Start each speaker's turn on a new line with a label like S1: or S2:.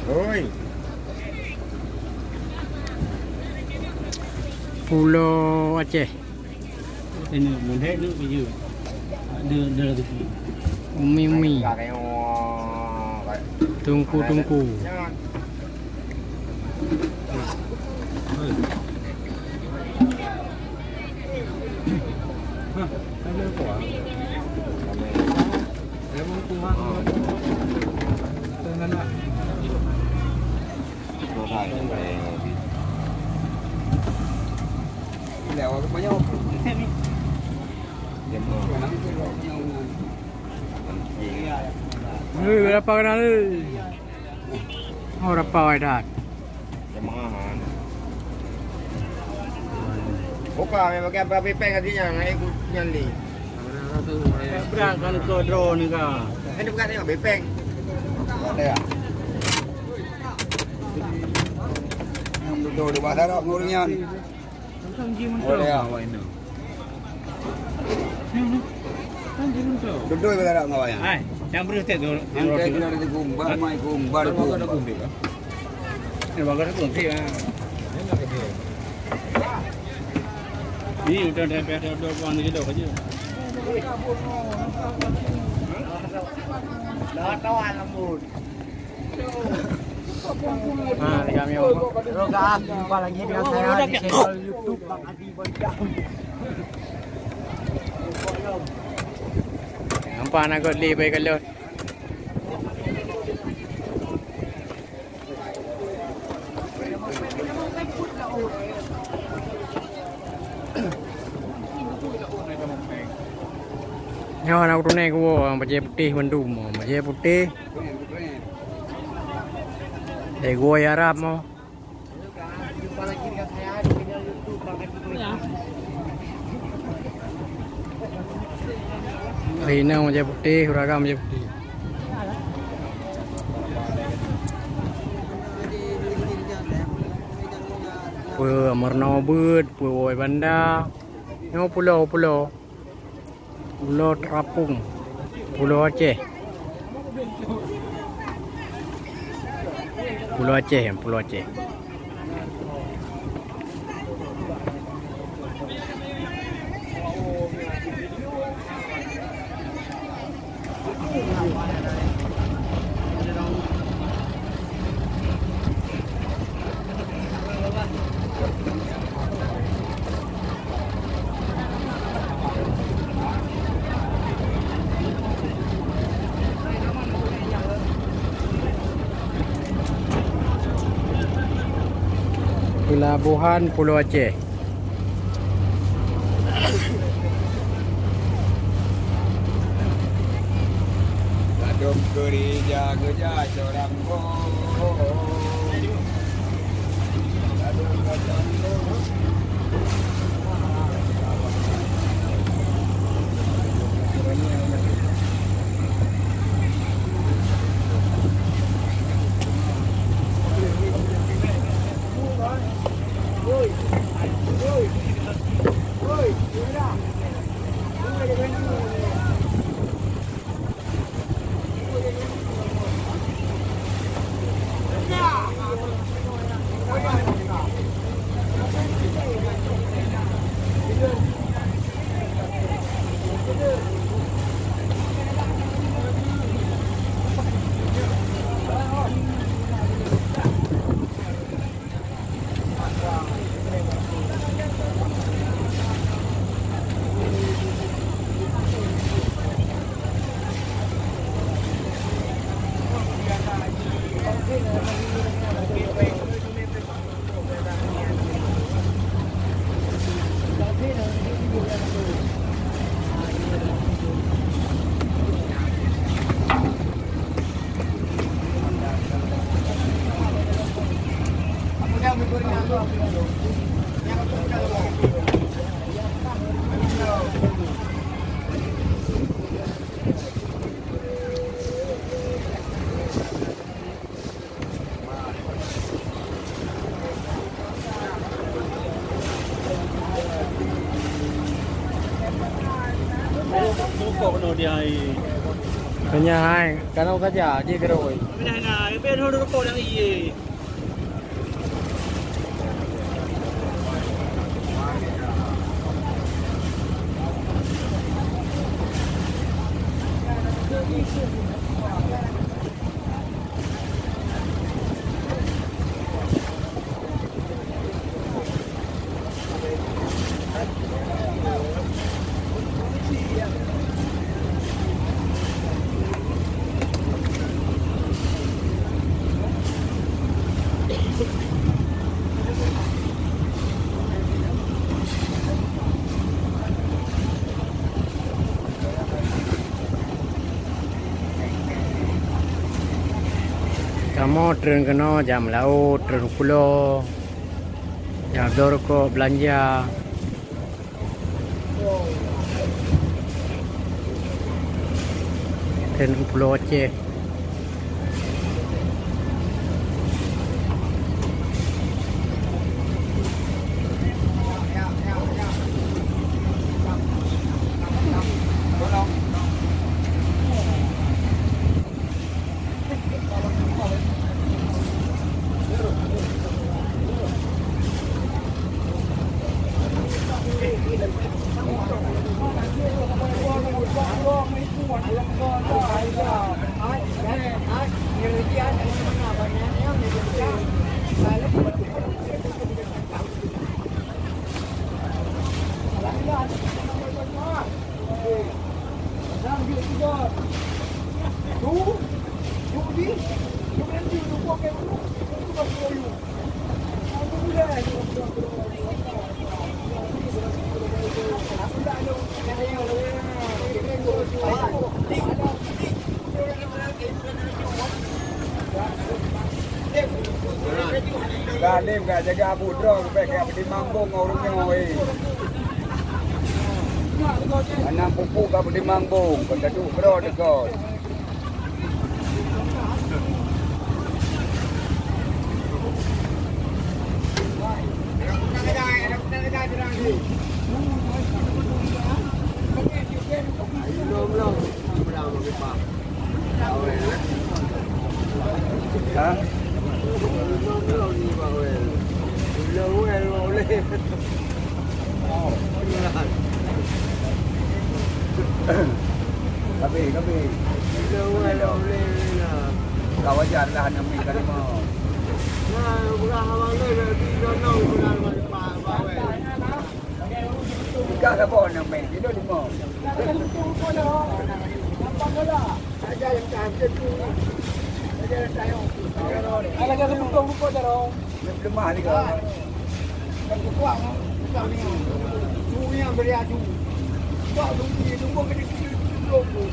S1: Oi.
S2: Pulau Aceh.
S3: Ini mudah tu biju. Dia tu.
S2: Umi. Tungku. Berapa kenal? Oh, berapa wadah?
S1: Jemaah. Buka memang pakai pepeng katanya, naik nyali.
S3: Berangkat ke drone ni kah?
S1: Ini bukan tengok bepeng. Ada ya? Yang duduk di pasar ngurungnya. Boleh ya? Duduk di pasar ngawanya.
S3: Hai, yang berusia tu.
S1: Yang kira di gumbar, mai gumbar tu.
S3: Ini bagus tu sih. Ini udah ada puan gitu aja.
S1: Dah kawan lembut.
S2: Ah, kami
S1: Roga jumpa lagi dengan saya di channel YouTube Bang Adi Bonjang.
S2: nampak nak kot li baik kalau. Nyawa nak tunai ku macam putih bandung mo, macam putih. Gua Arab mo.
S1: Jumpa lagi dengan saya di channel YouTube Bang Adi Bonjang.
S2: Rina macam putih, Huraga macam putih. Marna bird, Pulau Banda. Ini pulau terapung, Pulau Aceh. Pulau Aceh. Pelabuhan Pulau Aceh.
S1: Kadung kerja orang
S2: Cái nhà hai, cái nào cái giả gì cái rồi.
S3: Bên này là bên hôn đô cô đang gì?
S2: Kamu tren kena jam laut, tren pulau, jam dorko belanja. Tren pulau Aceh.
S1: Galim gak jaga budrong sampai kayak di Mambung orangnya oi. Anak pupu gak di Mambung, penduduk bro dekat. Tapi kau ajar lah nak minta lima. Jika tak boleh nak main, dia lima. Ajar yang tak ada tu. Ajar yang tak ada. Ada yang lupa jarang. Lemah ni kau. Kan kuat kan? Kuat ni. Tu yang beri aju. Kuat tu ni, tunggu kena tunggu.